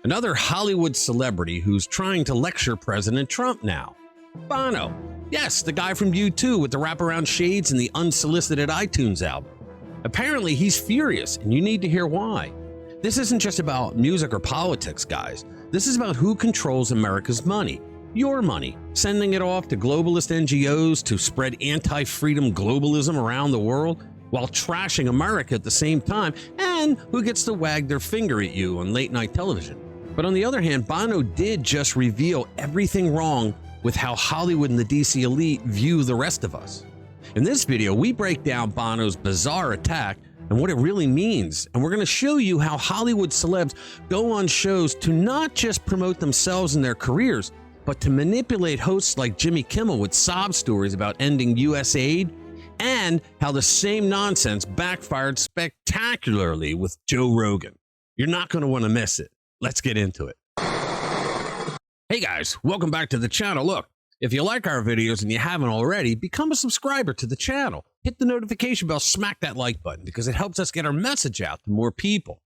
Another Hollywood celebrity who's trying to lecture President Trump now. Bono. Yes, the guy from U2 with the wraparound shades and the unsolicited iTunes album. Apparently, he's furious, and you need to hear why. This isn't just about music or politics, guys. This is about who controls America's money. Your money, sending it off to globalist NGOs to spread anti-freedom globalism around the world while trashing America at the same time, and who gets to wag their finger at you on late-night television. But on the other hand, Bono did just reveal everything wrong with how Hollywood and the DC elite view the rest of us. In this video, we break down Bono's bizarre attack and what it really means, and we're going to show you how Hollywood celebs go on shows to not just promote themselves and their careers, but to manipulate hosts like Jimmy Kimmel with sob stories about ending USAID, and how the same nonsense backfired spectacularly with Joe Rogan. You're not going to want to miss it. Let's get into it. Hey guys, welcome back to the channel. Look, if you like our videos and you haven't already, become a subscriber to the channel. Hit the notification bell, smack that like button, because it helps us get our message out to more people.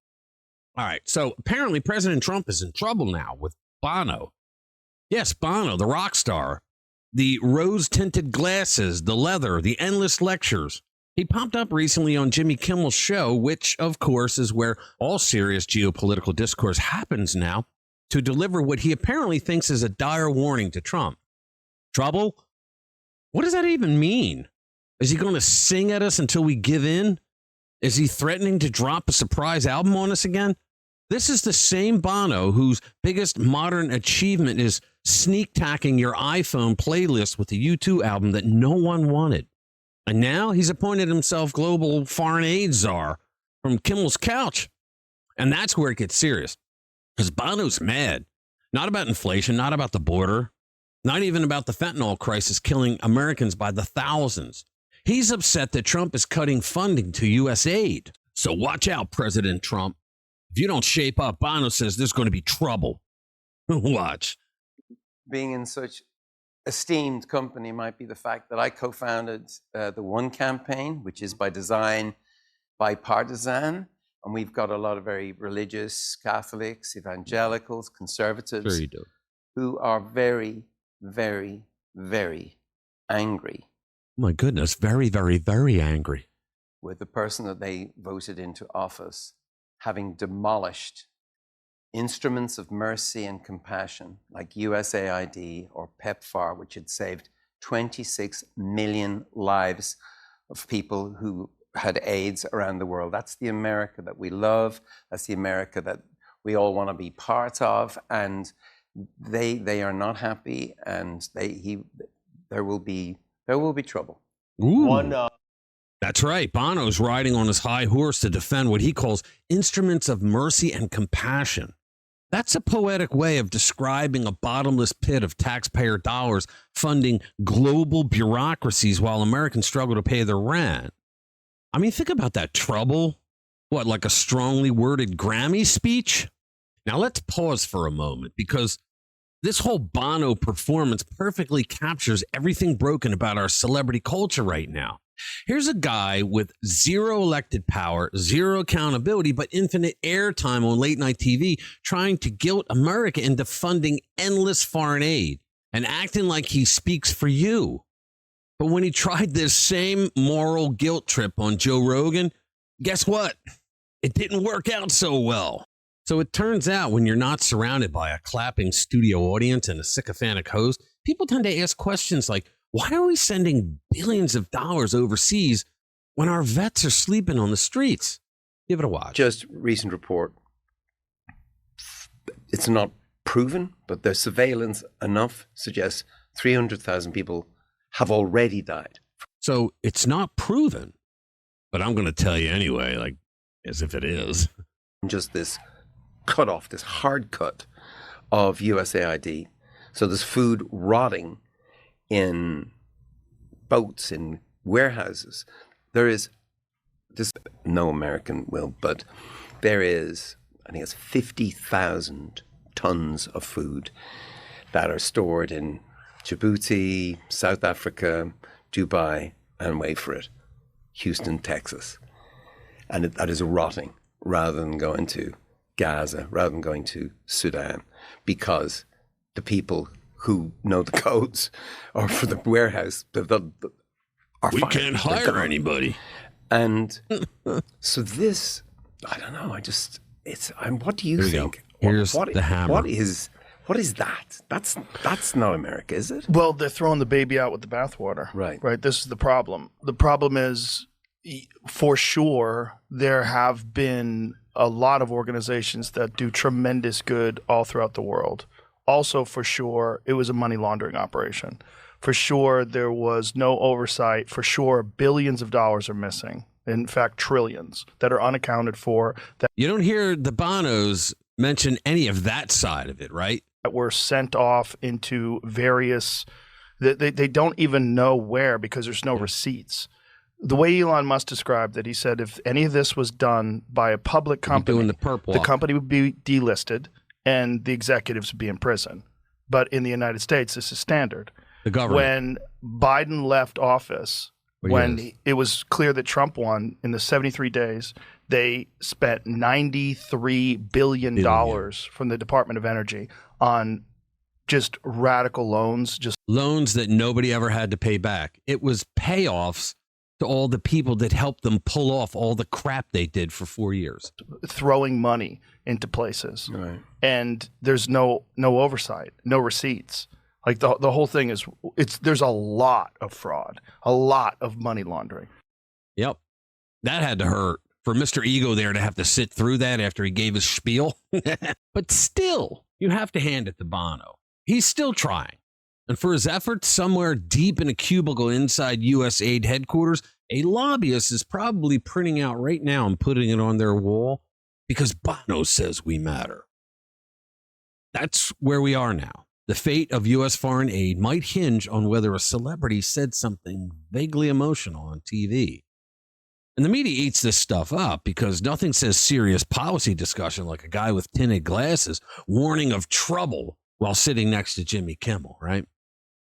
All right, so apparently President Trump is in trouble now with Bono. Yes, Bono, the rock star, the rose-tinted glasses, the leather, the endless lectures. He popped up recently on Jimmy Kimmel's show, which, of course, is where all serious geopolitical discourse happens now, to deliver what he apparently thinks is a dire warning to Trump. Trouble? What does that even mean? Is he going to sing at us until we give in? Is he threatening to drop a surprise album on us again? This is the same Bono whose biggest modern achievement is sneak-tacking your iPhone playlist with a U2 album that no one wanted. And now he's appointed himself global foreign aid czar from Kimmel's couch. And that's where it gets serious. Because Bono's mad. Not about inflation, not about the border, not even about the fentanyl crisis killing Americans by the thousands. He's upset that Trump is cutting funding to USAID. So watch out, President Trump. If you don't shape up, Bono says there's going to be trouble. Watch. Being in such esteemed company might be the fact that I co-founded the One campaign, which is by design bipartisan. And we've got a lot of very religious Catholics, evangelicals, conservatives, Sure you do. who are very, very, very angry. My goodness, very, very, very angry. With the person that they voted into office having demolished instruments of mercy and compassion like USAID or PEPFAR, which had saved 26 million lives of people who had AIDS around the world. That's the America that we love. That's the America that we all want to be part of. And they are not happy, and there will be trouble. Ooh. That's right. Bono's riding on his high horse to defend what he calls instruments of mercy and compassion. That's a poetic way of describing a bottomless pit of taxpayer dollars funding global bureaucracies while Americans struggle to pay their rent. I mean, think about that. Trouble? What, like a strongly worded Grammy speech? Now let's pause for a moment, because this whole Bono performance perfectly captures everything broken about our celebrity culture right now. Here's a guy with zero elected power, zero accountability, but infinite airtime on late night TV, trying to guilt America into funding endless foreign aid and acting like he speaks for you. But when he tried this same moral guilt trip on Joe Rogan, guess what? It didn't work out so well. So it turns out when you're not surrounded by a clapping studio audience and a sycophantic host, people tend to ask questions like, why are we sending billions of dollars overseas when our vets are sleeping on the streets? Give it a watch. Just recent report. It's not proven, but their surveillance enough suggests 300,000 people have already died. So it's not proven, but I'm going to tell you anyway, like as if it is. Just this cut off, this hard cut of USAID. So there's food rotting in boats, in warehouses. There is this, no American will, but there is, I think it's 50,000 tons of food that are stored in Djibouti, South Africa, Dubai, and wait for it, Houston, Texas. And that is rotting rather than going to Gaza rather than going to Sudan, because the people who know the codes or for the warehouse are We fired. can't They're hire gone. anybody. And so this, I don't know. What do you Here we go. think? Here's the hammer. What is that? That's not America, is it? Well, they're throwing the baby out with the bathwater. Right. Right. This is the problem. The problem is, for sure, there have been a lot of organizations that do tremendous good all throughout the world. Also, for sure, it was a money laundering operation. For sure, there was no oversight. For sure, billions of dollars are missing. In fact, trillions that are unaccounted for, that You don't hear the Bonos mention any of that side of it, right? were sent off into various, they don't even know where because there's no receipts. The way Elon Musk described it, he said if any of this was done by a public company, Doing the perp the walk. company would be delisted and the executives would be in prison. But in the United States, this is standard. The government. When Biden left office, when it was clear that Trump won, in the 73 days, they spent $93 billion from the Department of Energy on just radical loans, just Loans that nobody ever had to pay back. It was payoffs to all the people that helped them pull off all the crap they did for 4 years. throwing money into places. Right. And there's no oversight, no receipts. Like the whole thing is, there's a lot of fraud, a lot of money laundering. Yep. That had to hurt for Mr. Ego there to have to sit through that after he gave his spiel. But still, you have to hand it to Bono. He's still trying. And for his efforts somewhere deep in a cubicle inside USAID headquarters, a lobbyist is probably printing out right now and putting it on their wall because Bono says we matter. That's where we are now. The fate of U.S. foreign aid might hinge on whether a celebrity said something vaguely emotional on TV. And the media eats this stuff up because nothing says serious policy discussion like a guy with tinted glasses warning of trouble while sitting next to Jimmy Kimmel, right?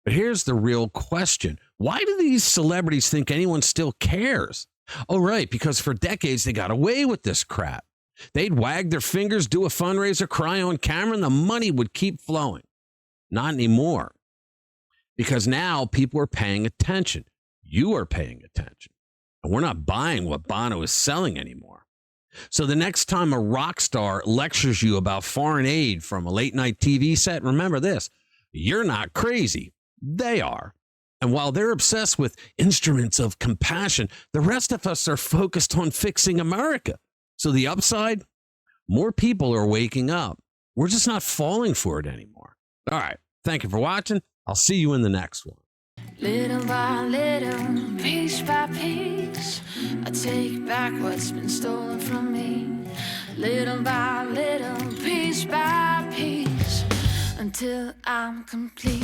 But here's the real question. Why do these celebrities think anyone still cares? Oh, right, because for decades they got away with this crap. They'd wag their fingers, do a fundraiser, cry on camera, and the money would keep flowing. Not anymore. Because now people are paying attention. You are paying attention. And we're not buying what Bono is selling anymore. So the next time a rock star lectures you about foreign aid from a late night TV set, remember this, you're not crazy. They are. And while they're obsessed with instruments of compassion, the rest of us are focused on fixing America. So the upside, more people are waking up. We're just not falling for it anymore. All right. Thank you for watching. I'll see you in the next one. Little by little, piece by piece, I take back what's been stolen from me. Little by little, piece by piece, until I'm complete.